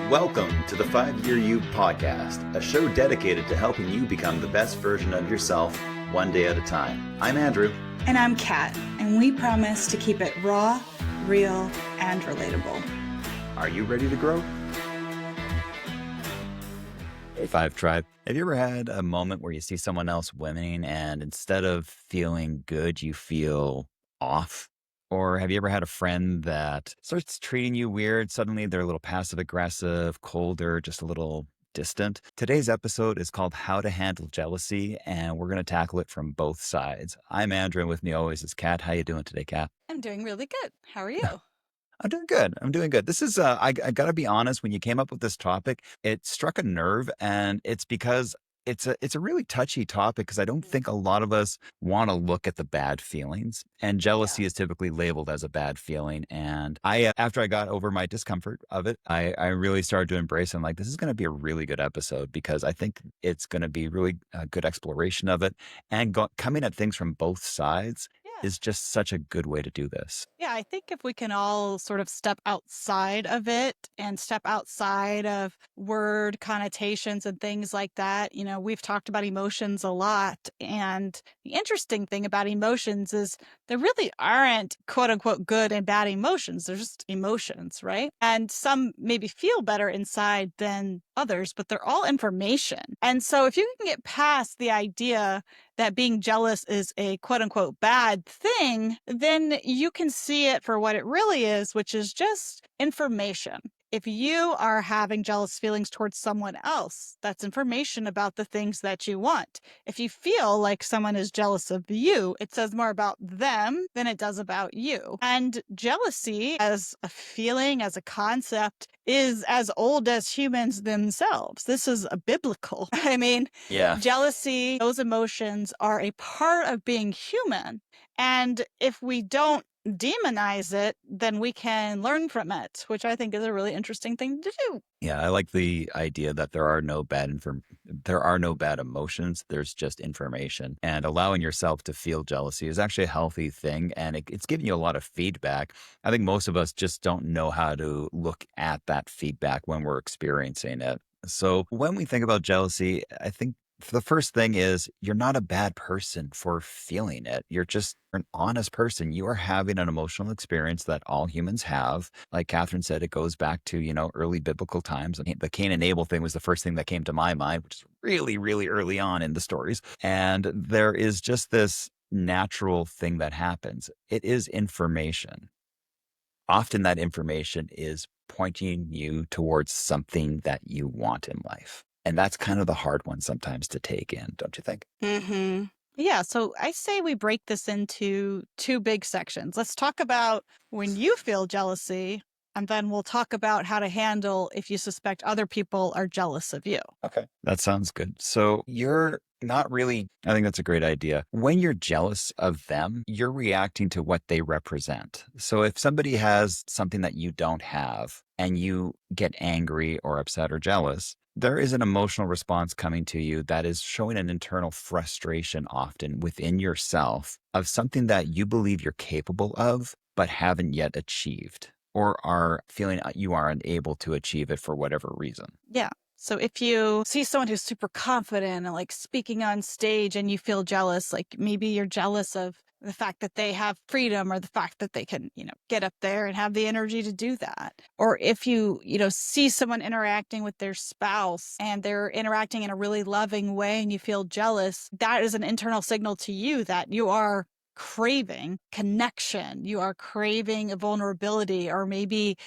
Welcome to the 5-Year You podcast, a show dedicated to helping you become the best version of yourself one day at a time. I'm Andrew. And I'm Kat, and we promise to keep it raw, real, and relatable. Are you ready to grow? Hey, 5 Tribe. Have you ever had a moment where you see someone else winning and instead of feeling good, you feel off? Or have you ever had a friend that starts treating you weird? Suddenly they're a little passive aggressive, colder, just a little distant. Today's episode is called How to Handle Jealousy, and we're going to tackle it from both sides. I'm Andrew, and with me always is Kat. How you doing today, Kat? I'm doing really good. How are you? I'm doing good. I'm doing good. This is, I got to be honest, when you came up with this topic, it struck a nerve, and it's because it's a really touchy topic because I don't think a lot of us want to look at the bad feelings, and jealousy is typically labeled as a bad feeling. And after I got over my discomfort of it, I really started to embrace it. I'm like, this is going to be a really good episode because I think it's going to be really a good exploration of it, and coming at things from both sides is just such a good way to do this. Yeah, I think if we can all sort of step outside of it and step outside of word connotations and things like that, we've talked about emotions a lot. And the interesting thing about emotions is there really aren't quote unquote good and bad emotions. They're just emotions, right? And some maybe feel better inside than others, but they're all information. And so if you can get past the idea that being jealous is a quote unquote bad thing, then you can see it for what it really is, which is just information. If you are having jealous feelings towards someone else, that's information about the things that you want. If you feel like someone is jealous of you, it says more about them than it does about you. And jealousy as a feeling, as a concept, is as old as humans themselves. This is a biblical. Jealousy, those emotions are a part of being human. And if we don't demonize it, then we can learn from it, which I think is a really interesting thing to do. Yeah, I like the idea that there are no bad emotions. There's just information, and allowing yourself to feel jealousy is actually a healthy thing, and it's giving you a lot of feedback. I think most of us just don't know how to look at that feedback when we're experiencing it. So when we think about jealousy, I think the first thing is you're not a bad person for feeling it. You're just an honest person. You are having an emotional experience that all humans have. Like Catherine said, it goes back to, early biblical times. The Cain and Abel thing was the first thing that came to my mind, which is really, really early on in the stories. And there is just this natural thing that happens. It is information. Often that information is pointing you towards something that you want in life. And that's kind of the hard one sometimes to take in, don't you think? Mm-hmm. Yeah, so I say we break this into two big sections. Let's talk about when you feel jealousy, and then we'll talk about how to handle if you suspect other people are jealous of you. Okay, that sounds good. So you're not really, I think that's a great idea. When you're jealous of them, you're reacting to what they represent. So if somebody has something that you don't have and you get angry or upset or jealous, there is an emotional response coming to you that is showing an internal frustration often within yourself of something that you believe you're capable of, but haven't yet achieved, or are feeling you are unable to achieve it for whatever reason. Yeah. So if you see someone who's super confident and like speaking on stage and you feel jealous, like maybe you're jealous of the fact that they have freedom or the fact that they can, get up there and have the energy to do that. Or if you, see someone interacting with their spouse and they're interacting in a really loving way and you feel jealous, that is an internal signal to you that you are craving connection. You are craving a vulnerability, or maybe,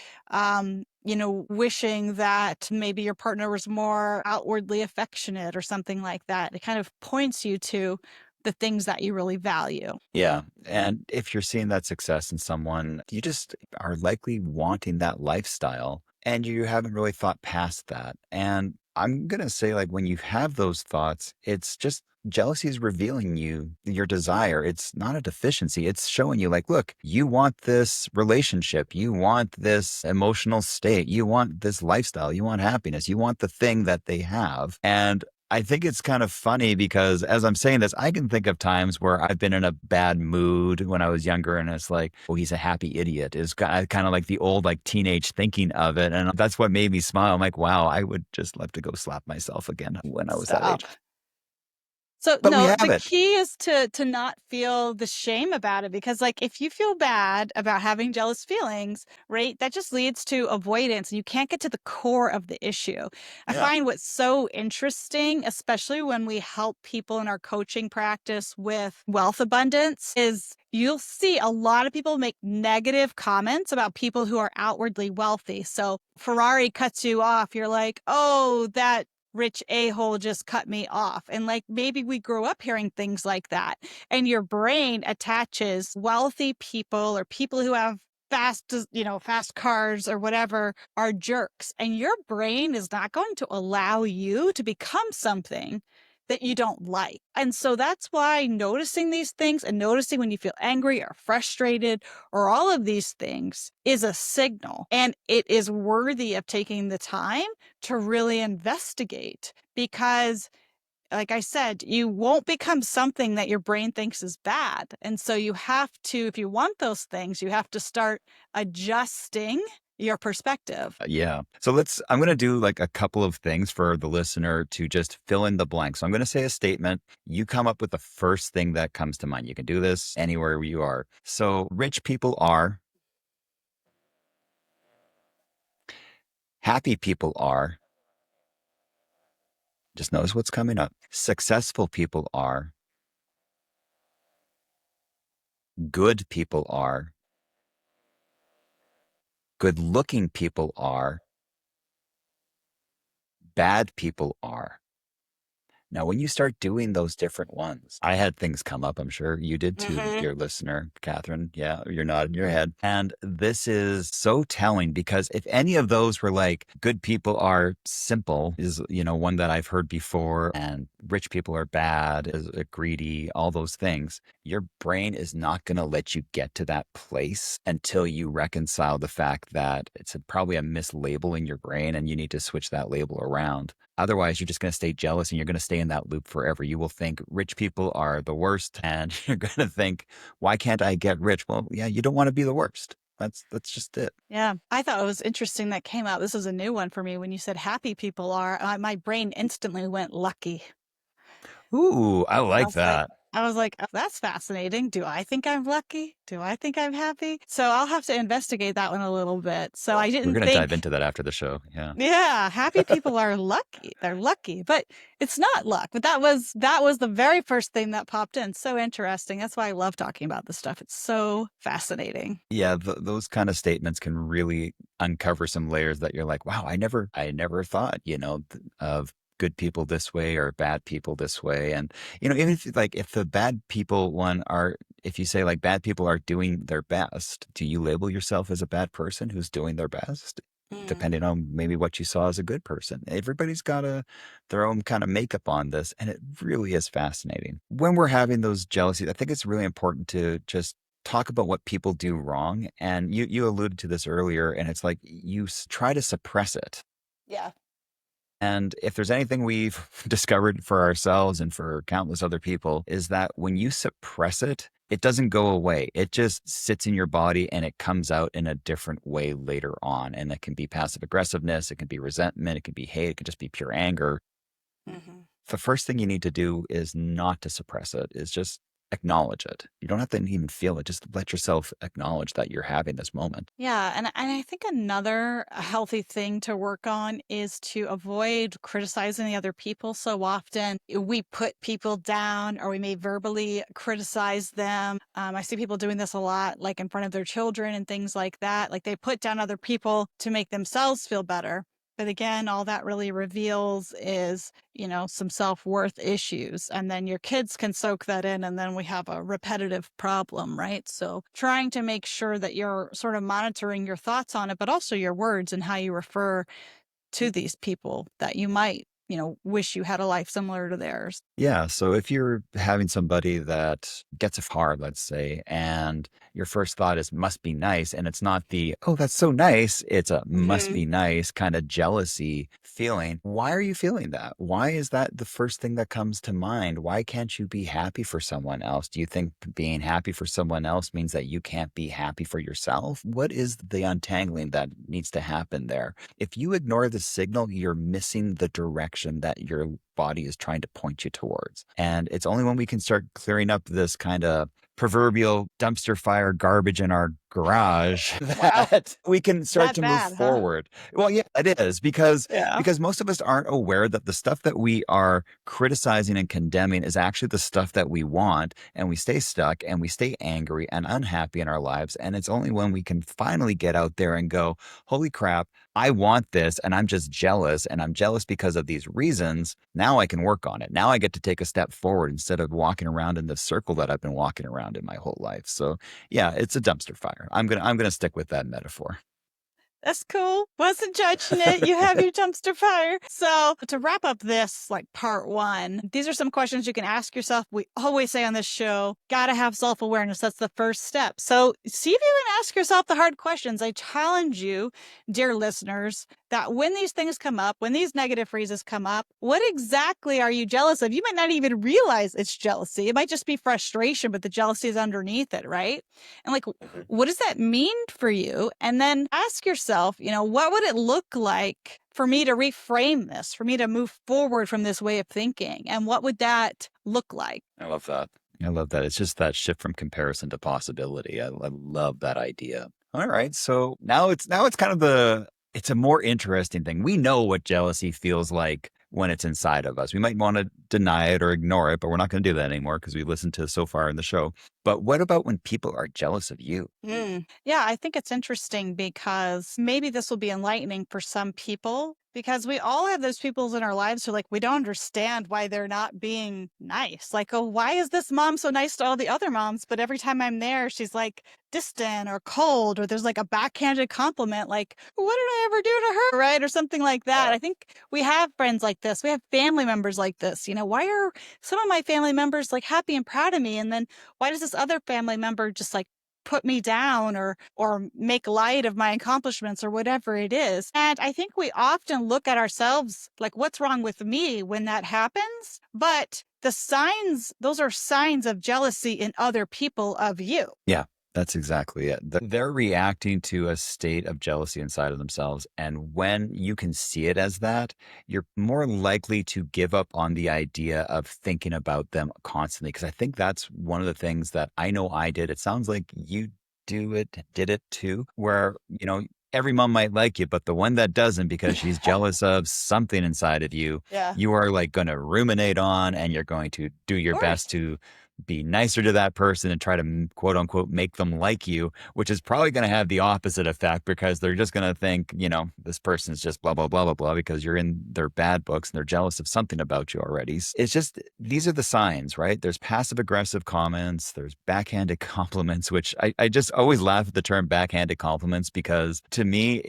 wishing that maybe your partner was more outwardly affectionate or something like that. It kind of points you to the things that you really value. Yeah. And if you're seeing that success in someone, you just are likely wanting that lifestyle and you haven't really thought past that. And I'm going to say, like, when you have those thoughts, it's just jealousy is revealing you your desire. It's not a deficiency. It's showing you, like, look, you want this relationship. You want this emotional state. You want this lifestyle. You want happiness. You want the thing that they have. And I think it's kind of funny because as I'm saying this, I can think of times where I've been in a bad mood when I was younger and it's like, oh, he's a happy idiot. It's kind of like the old like teenage thinking of it. And that's what made me smile. I'm like, wow, I would just love to go slap myself again when I was that Stop. age. So But we no, have the it. key is to not feel the shame about it because like if you feel bad about having jealous feelings, right, that just leads to avoidance and you can't get to the core of the issue. I Yeah. find what's so interesting, especially when we help people in our coaching practice with wealth abundance, is you'll see a lot of people make negative comments about people who are outwardly wealthy. So Ferrari cuts you off, you're like, "Oh, that rich a-hole just cut me off." And like maybe we grew up hearing things like that. And your brain attaches wealthy people or people who have fast cars or whatever are jerks. And your brain is not going to allow you to become something that you don't like. And so that's why noticing these things and noticing when you feel angry or frustrated or all of these things is a signal. And it is worthy of taking the time to really investigate because like I said, you won't become something that your brain thinks is bad. And so you have to, if you want those things, you have to start adjusting your perspective. Yeah. So I'm going to do like a couple of things for the listener to just fill in the blank. So I'm going to say a statement. You come up with the first thing that comes to mind. You can do this anywhere you are. So rich people are, happy people are, just notice what's coming up. Successful people are, good people are, good looking people are, bad people are. Now, when you start doing those different ones, I had things come up. I'm sure you did too, Mm-hmm. dear listener, Catherine. Yeah, you're nodding your head. And this is so telling because if any of those were like good people are simple, is, one that I've heard before, and rich people are bad, is greedy, all those things, your brain is not going to let you get to that place until you reconcile the fact that it's probably a mislabel in your brain and you need to switch that label around. Otherwise, you're just going to stay jealous and you're going to stay in that loop forever. You will think rich people are the worst and you're going to think, why can't I get rich? Well, yeah, you don't want to be the worst. That's just it. Yeah, I thought it was interesting that came out. This is a new one for me. When you said happy people are, my brain instantly went lucky. Ooh, I I like was like, that. "Oh, that's fascinating. Do I think I'm lucky? Do I think I'm happy?" So I'll have to investigate that one a little bit. So I We're didn't going to dive think, into that after the show. Yeah. yeah, happy people are lucky. They're lucky, but it's not luck. But that was the very first thing that popped in. So interesting. That's why I love talking about this stuff. It's so fascinating. Yeah, those kind of statements can really uncover some layers that you're like, wow, I never thought, of good people this way or bad people this way. And, even if the bad people if you say like bad people are doing their best, do you label yourself as a bad person who's doing their best? Mm. Depending on maybe what you saw as a good person. Everybody's got their own kind of makeup on this. And it really is fascinating. When we're having those jealousies, I think it's really important to just talk about what people do wrong. And you alluded to this earlier, and it's like you try to suppress it. Yeah. And if there's anything we've discovered for ourselves and for countless other people, is that when you suppress it, it doesn't go away. It just sits in your body and it comes out in a different way later on. And it can be passive aggressiveness, it can be resentment, it can be hate, it can just be pure anger. Hmm. The first thing you need to do is not to suppress it, is just acknowledge it. You don't have to even feel it. Just let yourself acknowledge that you're having this moment. Yeah, and I think another healthy thing to work on is to avoid criticizing the other people so often. We put people down or we may verbally criticize them. I see people doing this a lot, like in front of their children and things like that. Like they put down other people to make themselves feel better. But again, all that really reveals is, some self-worth issues. And then your kids can soak that in, and then we have a repetitive problem, right? So trying to make sure that you're sort of monitoring your thoughts on it, but also your words and how you refer to these people that you might wish you had a life similar to theirs. Yeah. So if you're having somebody that gets a hard, let's say, and your first thought is must be nice, and it's not the, oh, that's so nice. It's a must Mhm. be nice kind of jealousy feeling. Why are you feeling that? Why is that the first thing that comes to mind? Why can't you be happy for someone else? Do you think being happy for someone else means that you can't be happy for yourself? What is the untangling that needs to happen there? If you ignore the signal, you're missing the direction that your body is trying to point you towards. And it's only when we can start clearing up this kind of proverbial dumpster fire garbage in our garage Wow. that we can start That to move bad, huh? forward. Well, yeah, it is Yeah. because most of us aren't aware that the stuff that we are criticizing and condemning is actually the stuff that we want, and we stay stuck and we stay angry and unhappy in our lives. And it's only when we can finally get out there and go, holy crap, I want this and I'm just jealous, and I'm jealous because of these reasons. Now I can work on it. Now I get to take a step forward instead of walking around in the circle that I've been walking around in my whole life. So yeah, it's a dumpster fire. I'm gonna stick with that metaphor. That's cool. Wasn't judging it. You have your dumpster fire. So, to wrap up this, like part one, these are some questions you can ask yourself. We always say on this show, gotta have self awareness. That's the first step. So, see if you can ask yourself the hard questions. I challenge you, dear listeners, that when these things come up, when these negative phrases come up, what exactly are you jealous of? You might not even realize it's jealousy. It might just be frustration, but the jealousy is underneath it, right? And like, Mhm. what does that mean for you? And then ask yourself, what would it look like for me to reframe this, for me to move forward from this way of thinking? And what would that look like? I love that. I love that. It's just that shift from comparison to possibility. I love that idea. All right. So now it's kind of it's a more interesting thing. We know what jealousy feels like when it's inside of us. We might want to deny it or ignore it, but we're not going to do that anymore because we listened to so far in the show. But what about when people are jealous of you? Yeah, I think it's interesting because maybe this will be enlightening for some people because we all have those people in our lives who, like, we don't understand why they're not being nice. Like, oh, why is this mom so nice to all the other moms? But every time I'm there, she's like distant or cold, or there's like a backhanded compliment, like, what did I ever do to her? Right. Or something like that. Yeah. I think we have friends like this. We have family members like this. Why are some of my family members like happy and proud of me? And then why does this other family member just like put me down or make light of my accomplishments or whatever it is. And I think we often look at ourselves like, what's wrong with me when that happens? But the signs, those are signs of jealousy in other people of you. Yeah, that's exactly it. They're reacting to a state of jealousy inside of themselves. And when you can see it as that, you're more likely to give up on the idea of thinking about them constantly. Because I think that's one of the things that I know I did. It sounds like you did it too, where, every mom might like you, but the one that doesn't because she's jealous of something inside of you, Yeah. you are like going to ruminate on, and you're going to do Of your best course. to be nicer to that person and try to quote unquote make them like you, which is probably going to have the opposite effect because they're just going to think, this person's just blah, blah, blah, blah, blah, because you're in their bad books and they're jealous of something about you already. It's just, these are the signs, right? There's passive aggressive comments, there's backhanded compliments, which I just always laugh at the term backhanded compliments because to me,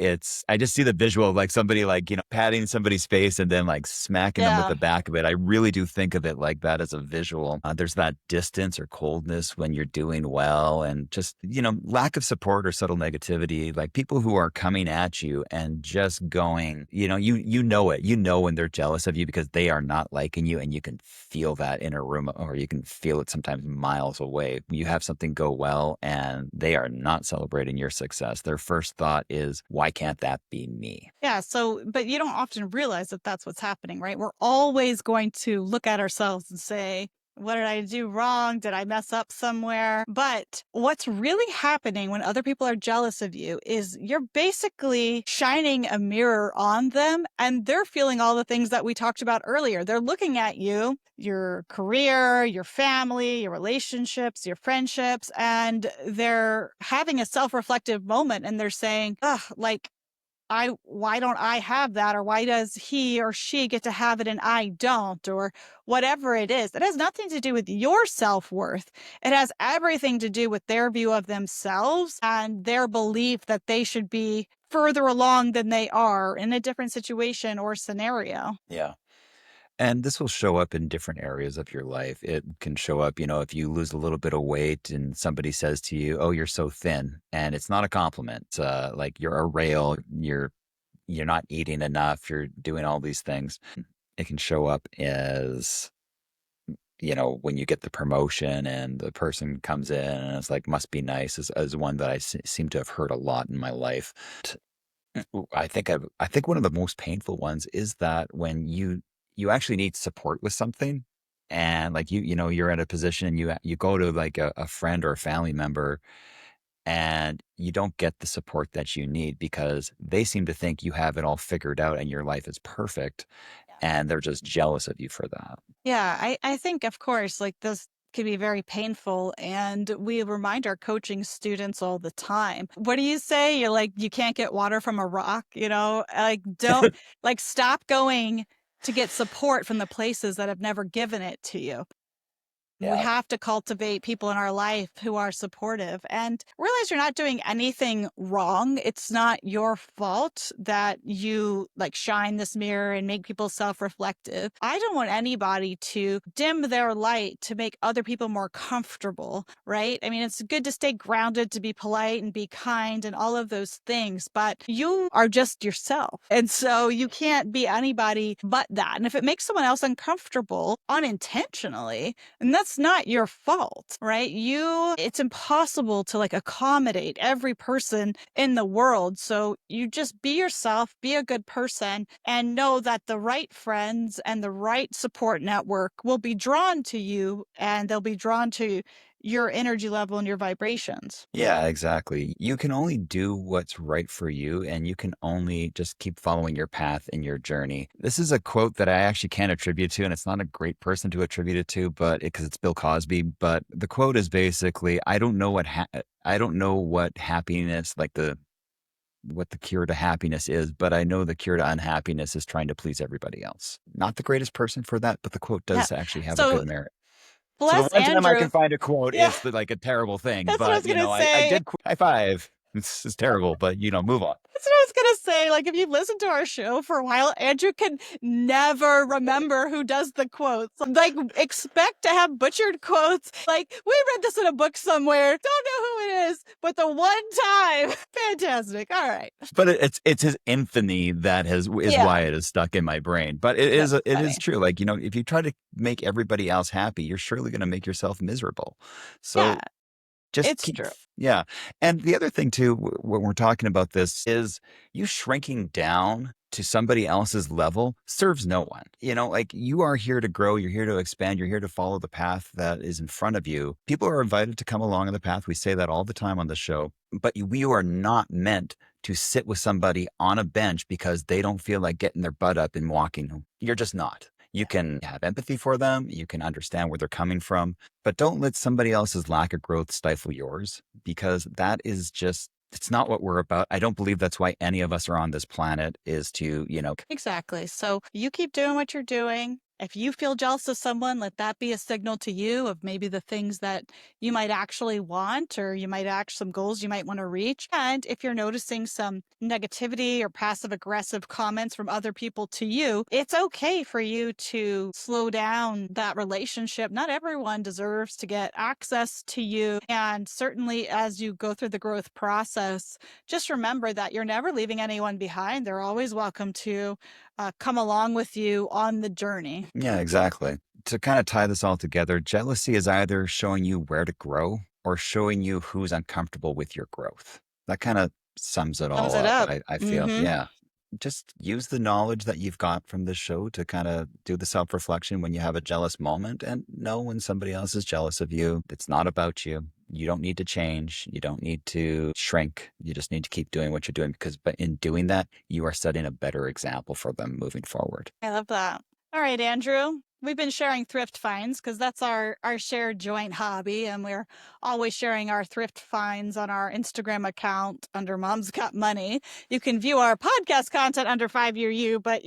I just see the visual of like somebody like, patting somebody's face and then like smacking them with Yeah. the back of it. I really do think of it like that as a visual. There's that distance or coldness when you're doing well, and just, lack of support or subtle negativity, like people who are coming at you and just going, you know it. You know when they're jealous of you because they are not liking you, and you can feel that in a room, or you can feel it sometimes miles away. You have something go well and they are not celebrating your success. Their first thought is, why can't that be me? Yeah. So, but you don't often realize that that's what's happening, right? We're always going to look at ourselves and say, what did I do wrong? Did I mess up somewhere? But what's really happening when other people are jealous of you is you're basically shining a mirror on them, and they're feeling all the things that we talked about earlier. They're looking at you, your career, your family, your relationships, your friendships, and they're having a self reflective moment, and they're saying, ugh, like, why don't I have that? Or why does he or she get to have it and I don't? Or whatever it is. It has nothing to do with your self-worth. It has everything to do with their view of themselves and their belief that they should be further along than they are in a different situation or scenario. Yeah. And this will show up in different areas of your life. It can show up, if you lose a little bit of weight and somebody says to you, "Oh, you're so thin." And it's not a compliment. Like you're a rail, you're not eating enough, you're doing all these things. It can show up as, when you get the promotion and the person comes in and it's like, must be nice, as one that seem to have heard a lot in my life. I think one of the most painful ones is that when you actually need support with something, and like you're at a position and you go to like a friend or a family member, and you don't get the support that you need because they seem to think you have it all figured out and your life is perfect, and they're just jealous of you for that. Yeah, I think, of course, like this can be very painful. And we remind our coaching students all the time. What do you say? You're like, you can't get water from a rock, Like, don't, like, stop going to get support from the places that have never given it to you. We Yeah. have to cultivate people in our life who are supportive and realize you're not doing anything wrong. It's not your fault that you like shine this mirror and make people self-reflective. I don't want anybody to dim their light to make other people more comfortable, right? I mean, it's good to stay grounded, to be polite and be kind and all of those things, but you are just yourself. And so you can't be anybody but that. And if it makes someone else uncomfortable unintentionally, and that's not your fault, right? It's impossible to like accommodate every person in the world. So you just be yourself, be a good person, and know that the right friends and the right support network will be drawn to you and they'll be drawn to your energy level and your vibrations. Yeah, exactly. You can only do what's right for you, and you can only just keep following your path in your journey. This is a quote that I actually can't attribute to, and it's not a great person to attribute it to, but because it's Bill Cosby. But the quote is basically, I don't know what happiness, like what the cure to happiness is, but I know the cure to unhappiness is trying to please everybody else. Not the greatest person for that, but the quote Yeah. does actually have a So good merit. So the bless one time I Andrew. can find a quote, Yeah, it's like a terrible thing, that's what I but was going to I say. did high five. This is terrible, but move on. That's what I was gonna say. Like, if you've listened to our show for a while, Andrew can never remember who does the quotes. Like, expect to have butchered quotes. Like, we read this in a book somewhere. Don't know who it is, but the one time, fantastic. All right. But it's his infamy that is Yeah, why it is stuck in my brain. But that's it is funny. true. Like, if you try to make everybody else happy, you're surely going to make yourself miserable. Yeah, So just it's keep true. yeah. And the other thing too, when we're talking about this is you shrinking down to somebody else's level serves no one. Like you are here to grow, you're here to expand, you're here to follow the path that is in front of you. People are invited to come along on the path. We say that all the time on the show, but you are not meant to sit with somebody on a bench because they don't feel like getting their butt up and walking. You're just not. You can have empathy for them. You can understand where they're coming from, but don't let somebody else's lack of growth stifle yours because that is just, it's not what we're about. I don't believe that's why any of us are on this planet is to, Exactly. So you keep doing what you're doing. If you feel jealous of someone, let that be a signal to you of maybe the things that you might actually want, or you might act some goals you might want to reach. And if you're noticing some negativity or passive aggressive comments from other people to you, it's okay for you to slow down that relationship. Not everyone deserves to get access to you. And certainly as you go through the growth process, just remember that you're never leaving anyone behind. They're always welcome to come along with you on the journey. yeah, exactly. To kind of tie this all together, jealousy is either showing you where to grow or showing you who's uncomfortable with your growth. That kind of sums it Sums all it up, up. I feel. Mm-hmm. Yeah. Just use the knowledge that you've got from this show to kind of do the self reflection when you have a jealous moment and know when somebody else is jealous of you. It's not about you. You don't need to change. You don't need to shrink. You just need to keep doing what you're doing because but in doing that, you are setting a better example for them moving forward. I love that. All right, Andrew. We've been sharing thrift finds because that's our shared joint hobby, and we're always sharing our thrift finds on our Instagram account under Mom's Got Money. You can view our podcast content under 5 Year You, but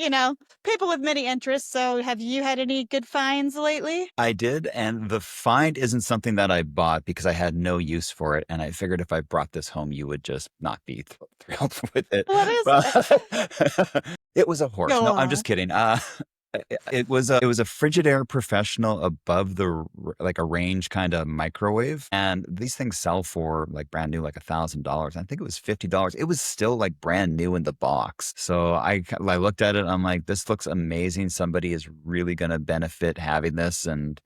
people with many interests. So, have you had any good finds lately? I did, and the find isn't something that I bought because I had no use for it, and I figured if I brought this home, you would just not be thrilled with it. What is it? But it was a horse. Go No, I'm on. just kidding. It was a Frigidaire Professional above the like a range kind of microwave, and these things sell for like brand new like $1,000. I think it was $50. It was still like brand new in the box. So I looked at it. I'm like, this looks amazing. Somebody is really going to benefit having this, and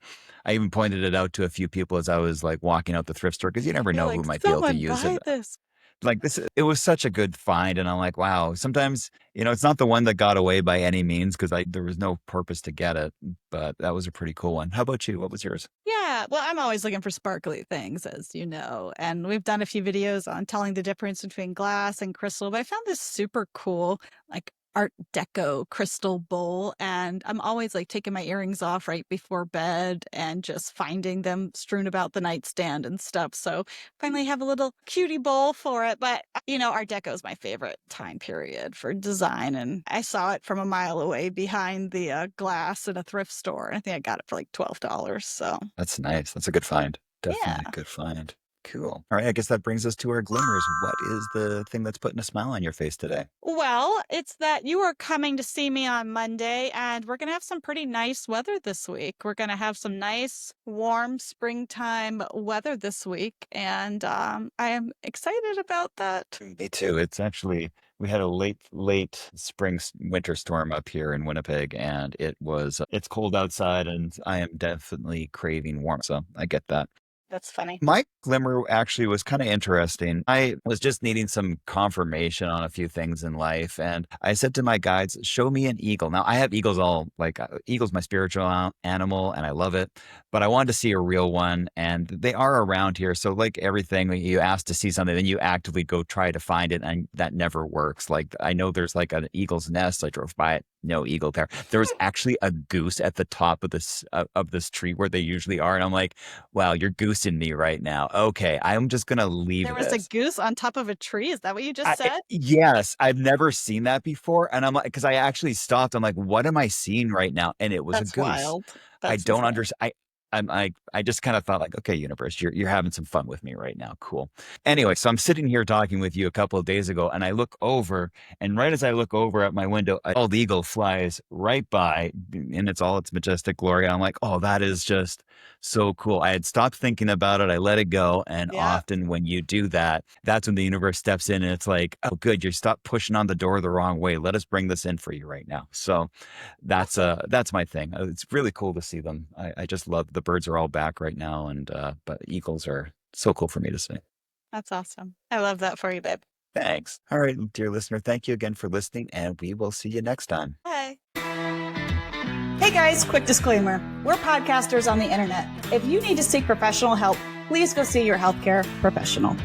I even pointed it out to a few people as I was like walking out the thrift store because you never You're know who like, might be able to someone use it. buy this. Like this, it was such a good find, and I'm like, wow. Sometimes, it's not the one that got away by any means because I there was no purpose to get it, but that was a pretty cool one. How about you? What was yours? Yeah, well, I'm always looking for sparkly things, as you know, and we've done a few videos on telling the difference between glass and crystal, but I found this super cool, like, art deco crystal bowl, and I'm always, like, taking my earrings off right before bed and just finding them strewn about the nightstand and stuff, so finally have a little cutie bowl for it, but, art deco is my favorite time period for design, and I saw it from a mile away behind the, glass in a thrift store, and I think I got it for, like, $12, so That's nice. That's a good find. Definitely a yeah. good find. Cool. All right, I guess that brings us to our glimmers. What is the thing that's putting a smile on your face today? Well, it's that you are coming to see me on Monday, and we're going to have some pretty nice weather this week. We're going to have some nice, warm springtime weather this week, and I am excited about that. Me too. It's actually we had a late winter storm up here in Winnipeg, and it's cold outside, and I am definitely craving warmth. So I get that. That's funny. My glimmer actually was kind of interesting. I was just needing some confirmation on a few things in life. And I said to my guides, show me an eagle. Now, I have eagles eagle's my spiritual animal and I love it. But I wanted to see a real one. And they are around here. So, like everything, when you ask to see something, then you actively go try to find it. And that never works. Like, I know there's like an eagle's nest. I drove by it. No eagle there. There was actually a goose at the top of this tree where they usually are. And I'm like, wow, you're goosing me right now. Okay, I'm just gonna leave There was a this. goose on top of a tree. Is that what you just said? Yes, I've never seen that before, and I'm like, because I actually stopped. I'm like, what am I seeing right now? And it was a That's goose. wild. I That's don't insane. understand. I just kind of thought like, okay, universe, you're having some fun with me right now. Cool. Anyway, so I'm sitting here talking with you a couple of days ago, and I look over, and right as I look over at my window, a bald eagle flies right by, and it's all its majestic glory. And I'm like, oh, that is just so cool. I had stopped thinking about it. I let it go, and Yeah. often when you do that, that's when the universe steps in, and it's like, oh, good, you stopped pushing on the door the wrong way. Let us bring this in for you right now. So Awesome. that's my thing. It's really cool to see them. I just love the birds are all back right now, and but eagles are so cool for me to see. That's awesome. I love that for you, babe. Thanks. All right, dear listener, thank you again for listening, and we will see you next time. Bye. Hey guys, quick disclaimer. We're podcasters on the internet. If you need to seek professional help, please go see your healthcare professional.